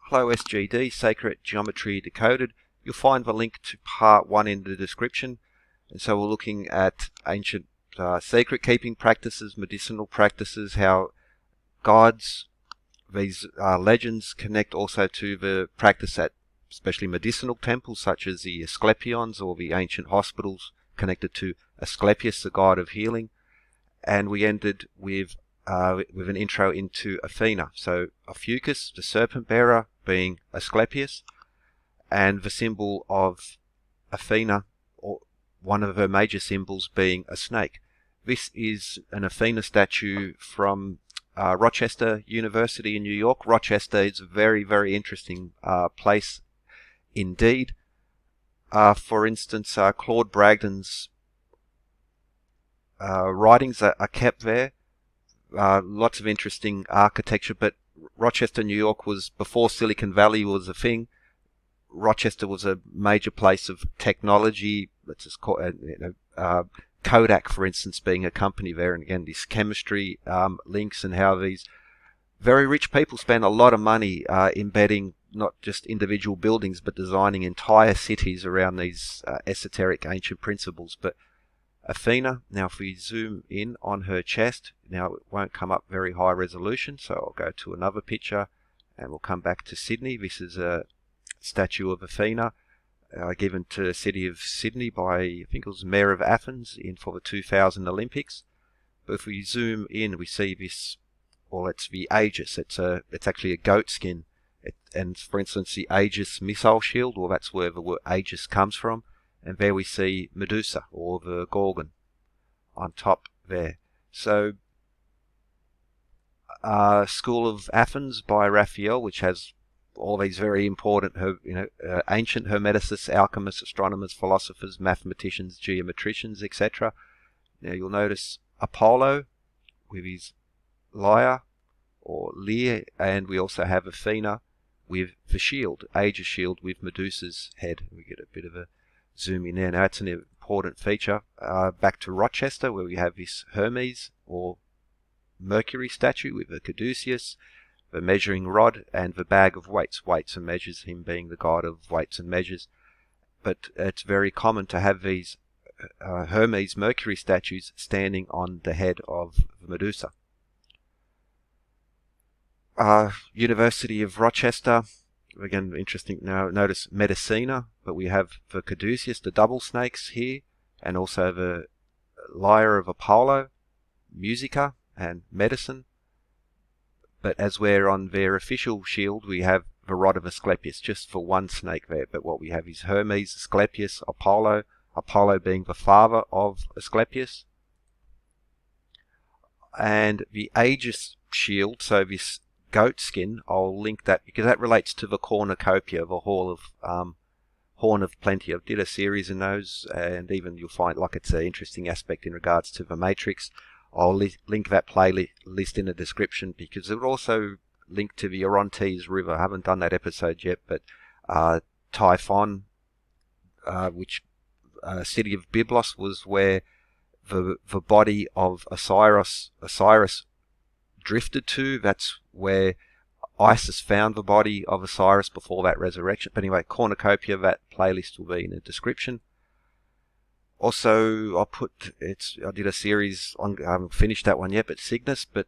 Hello SGD, Sacred Geometry Decoded. You'll find the link to part 1 in the description. And so we're looking at ancient secret keeping practices, medicinal practices, how gods, these legends connect also to the practice at especially medicinal temples such as the Asclepions or the ancient hospitals connected to Asclepius, the god of healing. And we ended with an intro into Athena. So Ophiuchus, the serpent bearer, being Asclepius, and the symbol of Athena, or one of her major symbols, being a snake. This is an Athena statue from Rochester University in New York. Rochester is a very, very interesting place indeed. For instance, Claude Bragdon's writings are kept there. Lots of interesting architecture, but Rochester, New York was, before Silicon Valley was a thing, Rochester was a major place of technology. Let's just call it, Kodak, for instance, being a company there, and again, this chemistry links and how these very rich people spend a lot of money embedding not just individual buildings, but designing entire cities around these esoteric ancient principles. But Athena, now if we zoom in on her chest, now it won't come up very high resolution, so I'll go to another picture and we'll come back to Sydney. This is a statue of Athena given to the city of Sydney by, I think it was Mayor of Athens for the 2000 Olympics. But if we zoom in, we see this, well, it's the Aegis. It's actually a goat skin. And for instance, the Aegis missile shield, well, that's where the word Aegis comes from. And there we see Medusa, or the Gorgon, on top there. So, School of Athens by Raphael, which has all these very important, ancient Hermeticists, alchemists, astronomers, philosophers, mathematicians, geometricians, etc. Now you'll notice Apollo with his lyre, or lyre, and we also have Athena with the shield, Aegis shield with Medusa's head. We get a bit of a zoom in there. Now that's an important feature. Back to Rochester, where we have this Hermes or Mercury statue with the Caduceus, the measuring rod, and the bag of weights and measures, him being the god of weights and measures. But it's very common to have these Hermes Mercury statues standing on the head of Medusa. University of Rochester, again, interesting. Now notice Medicina, but we have the Caduceus, the double snakes here, and also the lyre of Apollo, Musica, and medicine. But as we're on their official shield, we have the rod of Asclepius, just for one snake there. But what we have is Hermes, Asclepius, Apollo being the father of Asclepius. And the Aegis shield, so this goat skin, I'll link that because that relates to the cornucopia, the Horn of Plenty. I did a series in those, and even you'll find like it's an interesting aspect in regards to the Matrix. I'll link that playlist in the description because it will also link to the Orontes River. I haven't done that episode yet, but Typhon, which city of Byblos, was where the body of Osiris drifted to. That's where Isis found the body of Osiris before that resurrection. But anyway, cornucopia, that playlist will be in the description. Also, I did a series on, I haven't finished that one yet, but Cygnus, but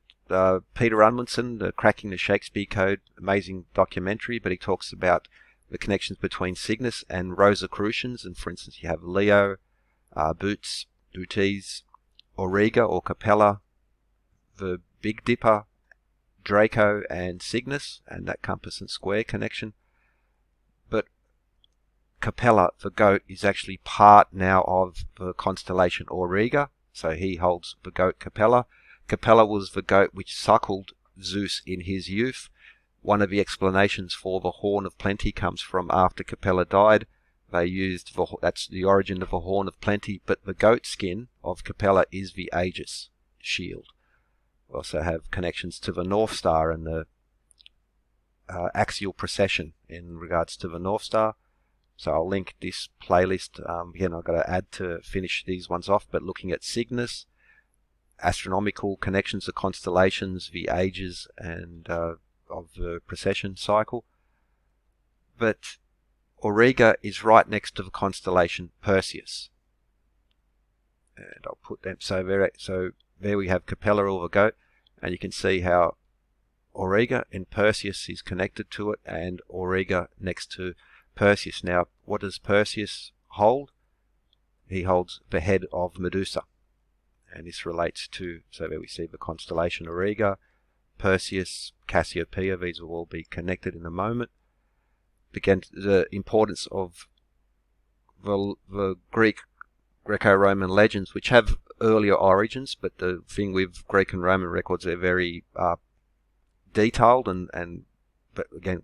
Peter Unwinson, the Cracking the Shakespeare Code, amazing documentary, but he talks about the connections between Cygnus and Rosicrucians, and for instance, you have Leo, Bootes, Auriga or Capella, the Big Dipper, Draco, and Cygnus, and that compass and square connection. But Capella, the goat, is actually part now of the constellation Auriga, so he holds the goat Capella. Capella was the goat which suckled Zeus in his youth. One of the explanations for the Horn of Plenty comes from after Capella died. They used that's the origin of the Horn of Plenty, but the goat skin of Capella is the Aegis shield. We also have connections to the North Star and the axial precession in regards to the North Star. So I'll link this playlist. Again, I've got to add to finish these ones off, but looking at Cygnus, astronomical connections to constellations, the ages, and of the precession cycle. but Auriga is right next to the constellation Perseus. And I'll put them, so there we have Capella or the goat, and you can see how Auriga in Perseus is connected to it, and Auriga next to Perseus. Now, what does Perseus hold? He holds the head of Medusa, and this relates to, so there we see the constellation Auriga, Perseus, Cassiopeia. These will all be connected in a moment. Again, the importance of the Greco-Roman legends, which have earlier origins, but the thing with Greek and Roman records, they're very detailed, but again,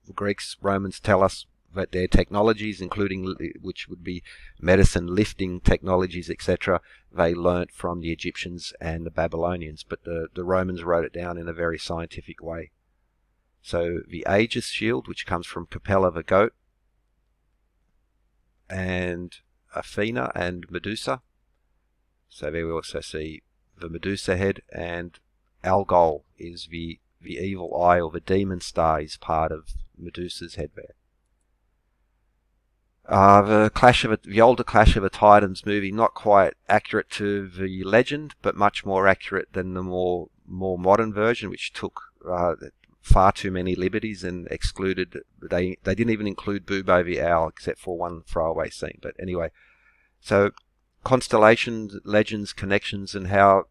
the Greeks, Romans tell us that their technologies, including which would be medicine, lifting technologies, etc., they learnt from the Egyptians and the Babylonians, but the Romans wrote it down in a very scientific way. So the Aegis shield, which comes from Capella the goat, and Athena and Medusa. So there we also see the Medusa head, and Algol is the evil eye, or the demon star is part of Medusa's head there. The older Clash of the Titans movie, not quite accurate to the legend, but much more accurate than the more modern version, which took far too many liberties and excluded. They didn't even include Bubo the owl, except for one throwaway scene. But anyway, so constellations, legends, connections, and how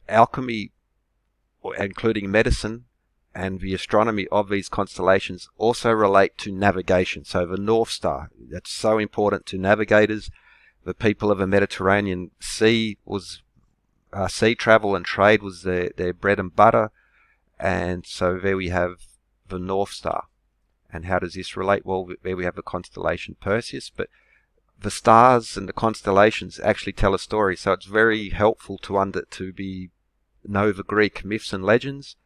alchemy, including medicine, and the astronomy of these constellations also relate to navigation. So the North Star, that's so important to navigators. The people of the Mediterranean Sea was sea travel and trade was their bread and butter. And so there we have the North Star. And how does this relate? Well, there we have the constellation Perseus, but the stars and the constellations actually tell a story. So it's very helpful to know the Greek myths and legends,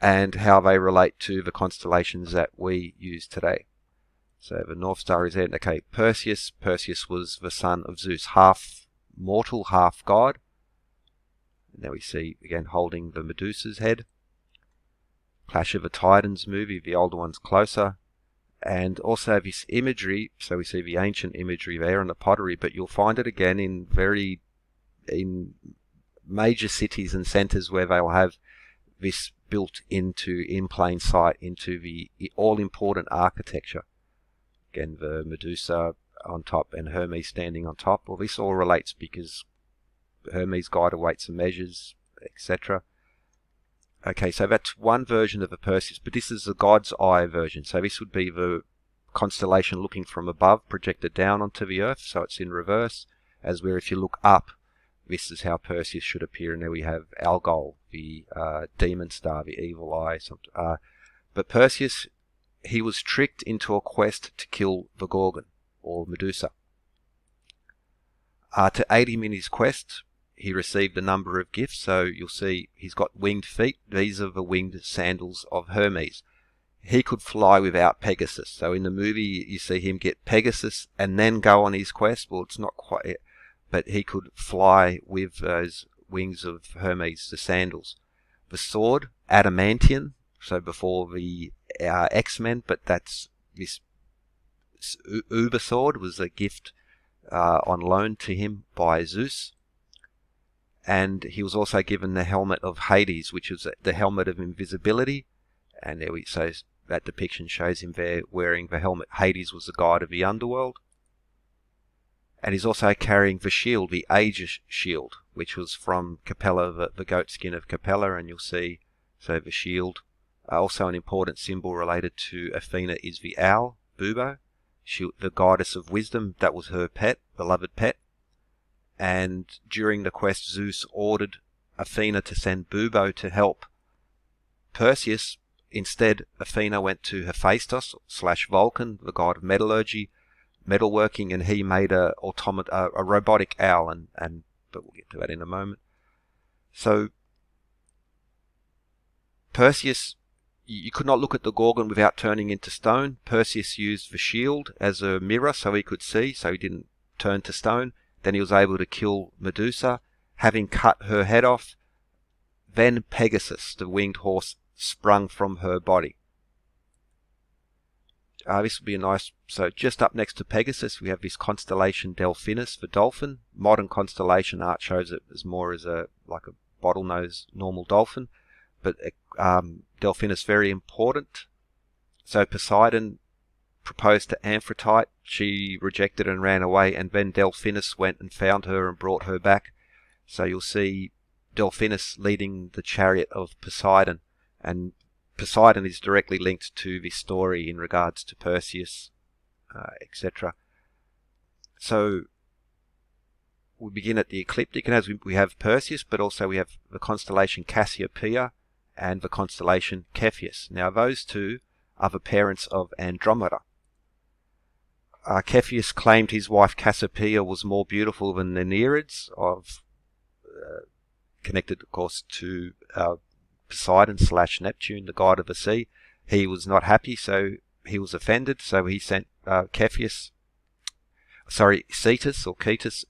and how they relate to the constellations that we use today. So the North Star is there. Okay, Perseus was the son of Zeus, half mortal, half god. And there we see, again, holding the Medusa's head. Clash of the Titans movie, the older one's closer. And also this imagery, so we see the ancient imagery there in the pottery, but you'll find it again in major cities and centres where they'll have this built in plain sight into the all-important architecture. Again, the Medusa on top and Hermes standing on top. Well, this all relates because Hermes guided weights and measures, etc. Okay, so that's one version of the Perseus, but this is the God's Eye version. So this would be the constellation looking from above, projected down onto the Earth, so it's in reverse, as where if you look up, this is how Perseus should appear. And there we have Algol, the demon star, the evil eye. But Perseus, he was tricked into a quest to kill the Gorgon, or Medusa. To aid him in his quest, he received a number of gifts. So you'll see he's got winged feet. These are the winged sandals of Hermes. He could fly without Pegasus. So in the movie, you see him get Pegasus and then go on his quest. Well, it's not quite, but he could fly with those wings of Hermes, the sandals. The sword, Adamantium, so before the X-Men, but that's this Uber sword was a gift on loan to him by Zeus. And he was also given the helmet of Hades, which is the helmet of invisibility. And there so that depiction shows him there wearing the helmet. Hades was the god of the underworld. And he's also carrying the shield, the Aegis shield, which was from Capella, the goat skin of Capella. And you'll see, so the shield, also an important symbol related to Athena is the owl, Bubo, the goddess of wisdom. That was her pet, beloved pet. And during the quest, Zeus ordered Athena to send Bubo to help Perseus. Instead, Athena went to Hephaestus / Vulcan, the god of metallurgy, metalworking, and he made a robotic owl, but we'll get to that in a moment. So Perseus, you could not look at the Gorgon without turning into stone. Perseus used the shield as a mirror so he could see, so he didn't turn to stone. Then he was able to kill Medusa, having cut her head off. Then Pegasus, the winged horse, sprung from her body. This will be a nice, so just up next to Pegasus, we have this constellation Delphinus for dolphin. Modern constellation art shows it as more as like a bottlenose normal dolphin, but Delphinus very important. So Poseidon proposed to Amphitrite, she rejected and ran away, and then Delphinus went and found her and brought her back. So you'll see Delphinus leading the chariot of Poseidon, and Poseidon is directly linked to this story in regards to Perseus, etc. So we begin at the ecliptic, and as we have Perseus, but also we have the constellation Cassiopeia and the constellation Cepheus. Now those two are the parents of Andromeda. Cepheus claimed his wife Cassiopeia was more beautiful than the Nereids, connected of course to Poseidon / Neptune, the god of the sea. He was not happy, so he was offended, so he sent Cetus,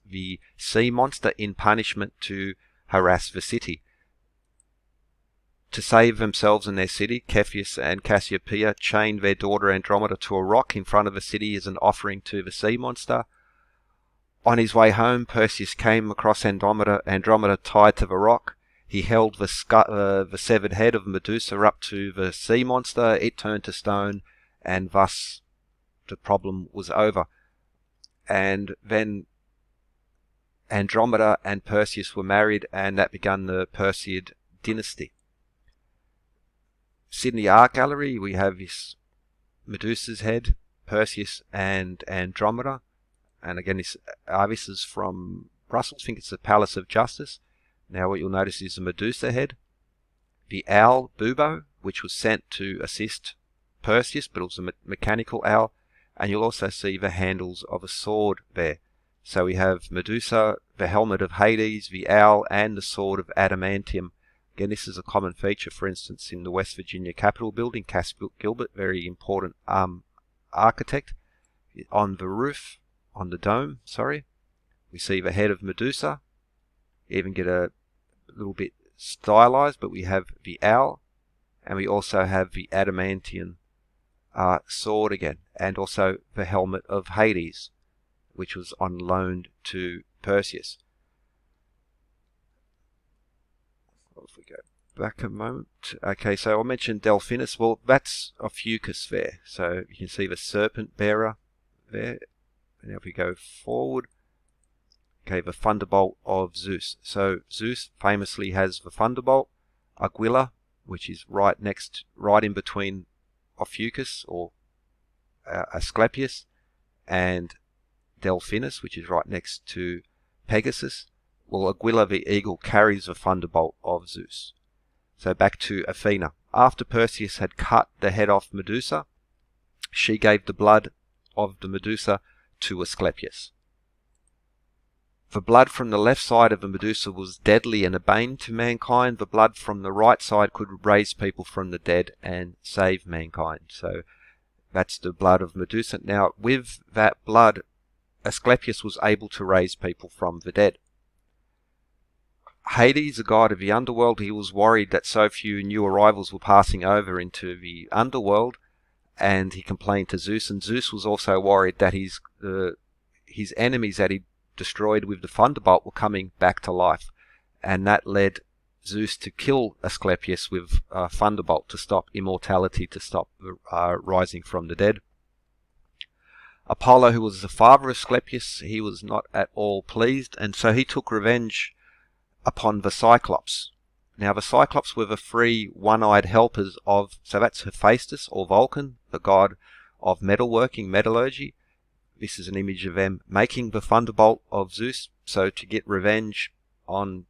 the sea monster, in punishment to harass the city. To save themselves and their city, Cepheus and Cassiopeia chained their daughter Andromeda to a rock in front of the city as an offering to the sea monster. On his way home, Perseus came across Andromeda tied to the rock. He held the severed head of Medusa up to the sea monster. It turned to stone, and thus the problem was over. And then Andromeda and Perseus were married, and that began the Perseid dynasty. Sydney Art Gallery, we have this Medusa's head, Perseus and Andromeda. And again, this is from Brussels. I think it's the Palace of Justice. Now what you'll notice is the Medusa head, the owl Bubo, which was sent to assist Perseus, but also a mechanical owl, and you'll also see the handles of a sword there. So we have Medusa, the helmet of Hades, the owl, and the sword of Adamantium. Again, this is a common feature, for instance, in the West Virginia Capitol building. Cass Gilbert, very important architect. On the roof, on the dome, we see the head of Medusa. You even get a little bit stylized, but we have the owl, and we also have the adamantium sword again, and also the helmet of Hades, which was on loan to Perseus. If we go back a moment. Okay, so I mentioned Delphinus. Well, that's Ophiuchus there. So you can see the serpent bearer there. And if we go forward, okay, the Funderbolt of Zeus. So Zeus famously has the Funderbolt, Aquila, which is right in between Ophiuchus or Asclepius, and Delphinus, which is right next to Pegasus. Well, Aquila the eagle carries the Thunderbolt of Zeus. So back to Athena. After Perseus had cut the head off Medusa, she gave the blood of the Medusa to Asclepius. The blood from the left side of the Medusa was deadly and a bane to mankind. The blood from the right side could raise people from the dead and save mankind. So that's the blood of Medusa. Now, with that blood, Asclepius was able to raise people from the dead. Hades, the god of the underworld, he was worried that so few new arrivals were passing over into the underworld, and he complained to Zeus, and Zeus was also worried that his enemies that he destroyed with the Thunderbolt were coming back to life, and that led Zeus to kill Asclepius with a Thunderbolt to stop immortality, to stop rising from the dead. Apollo, who was the father of Asclepius, he was not at all pleased, and so he took revenge upon the Cyclops. Now the Cyclops were the three one-eyed helpers of, so that's Hephaestus or Vulcan, the god of metalworking, metallurgy. This is an image of them making the Thunderbolt of Zeus, so to get revenge on,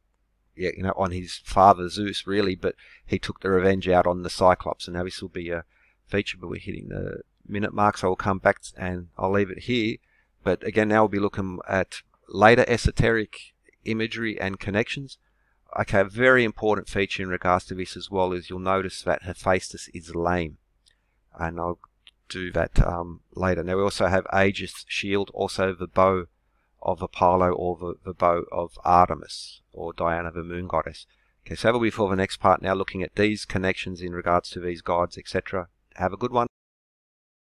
on his father Zeus really, but he took the revenge out on the Cyclops. And now this will be a feature, but we're hitting the minute mark, so I'll come back and I'll leave it here. But again, now we'll be looking at later esoteric imagery and connections. Okay, a very important feature in regards to this as well is you'll notice that Hephaestus is lame, and I'll do that later. Now we also have Aegis' shield, also the bow of Apollo, or the bow of Artemis, or Diana, the moon goddess. Okay, so that will be for the next part, now looking at these connections in regards to these gods, etc. Have a good one.